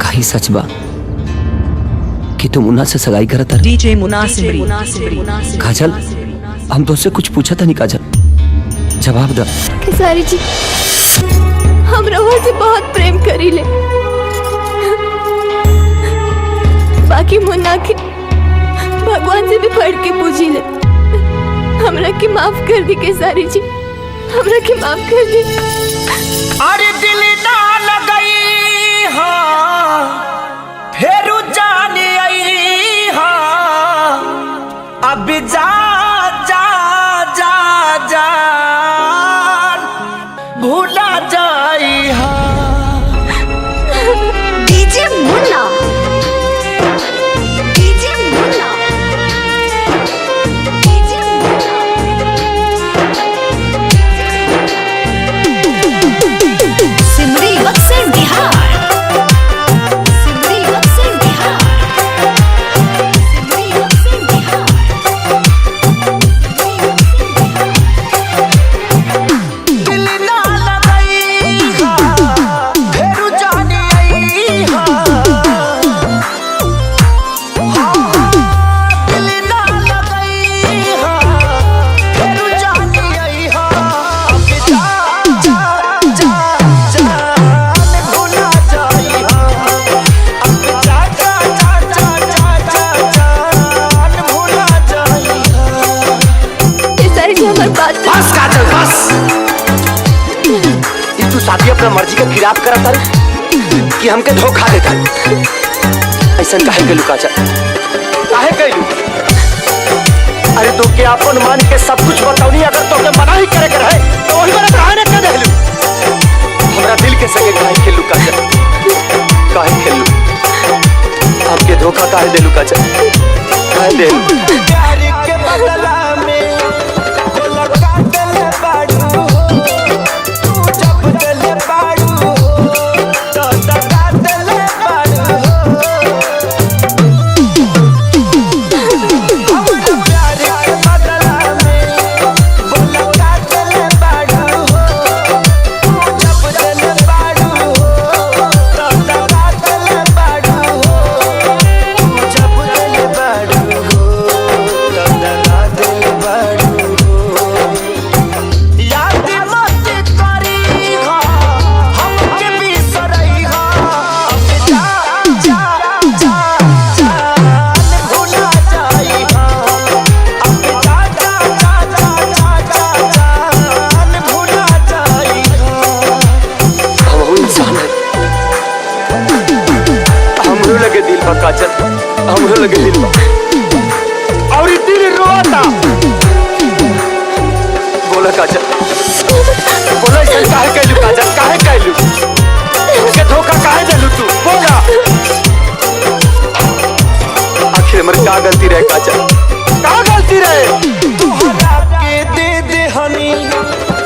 कहीं सच बा कि तुम मुन्ना से सगाई करत रही? डीजे मुन्ना सिमरी। काजल, हम तुझसे कुछ पूछा था नहीं काजल, जवाब दो। खेसारी जी, हम रवा से बहुत प्रेम करी ले, बाकी मुन्ना के भगवान से भी पढ़ के पूजी ले। हमरा के माफ कर दी खेसारी जी, हमरा के माफ कर दी। अरे दिल ना लगई हाँ फेरू जान आई हाँ, अब जा जा जा जान भूला जाई हाँ। डीजे मुन्ना, डीजे मुन्ना, डीजे सिमरी बक्सर बिहार, सिमरी बक्सर बिहार, सिमरी बक्सर बिहार। दिल ना लगई हाँ फेरू जान आई हाँ, दिल ना लगई हाँ फेरू जान आई हाँ, अब जा जा जा जान भूला जाई हाँ, अब जा जा जा जा जा जान भूला जाई हाँ। खेसारी जी, हमारी बात तो बस काजल बस, ये तू शादी अपना मर्जी के खिलाफ करत तारी कि हमके धोखा देता? ऐसा काहे कैलू काजल, काहे कैलू? अरे तो के अपन मान के सब कुछ बताऊनी, अगर तो के मना ही करे के रहे तो वही बात कहानी कर देलू। हमरा दिल के संगे काहे खेलू काजल, काहे खेलू? हमके धोखा काहे देलू काजल, काहे देलू? प्यार के बदला में बोला काटल बाड़ू, तू जब दिल बाड़ू तो काटल बाड़ू। प्यार के बदला में बोला काटल बाड़ू, तू जब दिल बाड़ू तो काटल बाड़ू, तू जब दिल बाड़ू तो काटल बाड़ू। याद मत करी हाँ हमके बिसरई हाँ, अब जा जा जा जान भूला जाई हाँ, अब जा जा जा जा जा जान भूला जाई हाँ। हमहू इंसान है, हमरो लगे दिल बा काजल, हमरो लगे दिल बा, और ई दिल रोता। बोला काजल, बोला ऐसा काहे कैलू काजल, काहे कैलू? हमके धोखा काहे देलू तू? बोला आखिर हमारी का गलती रहे काजल, का गलती रहे? तोहरा के दे दे हनी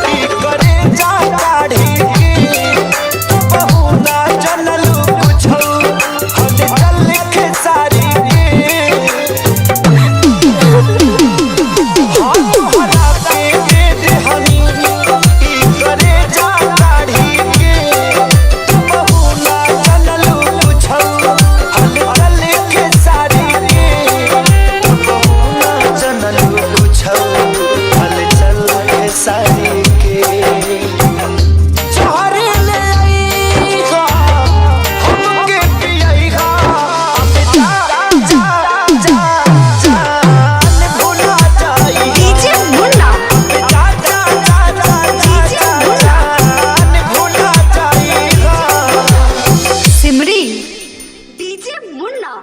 की करे जा काढ़ी की, बहू ना जनलू कुछो हद चल खेसारी के। हाँ तोहरा के दे दे हनी की करे जा काढ़ी के, बहू ना जनलू कुछो हद चल खेसारी के, बहू ना जनलू कुछो हल चल खेसारी के। चारे ले आई गा हमके पियई गा, अब जा जा जा जान भूला जाई डीजे मुन्ना, अब जा जा जा जा जान भूला जाई गा। सिमरी, डीजे मुन्ना।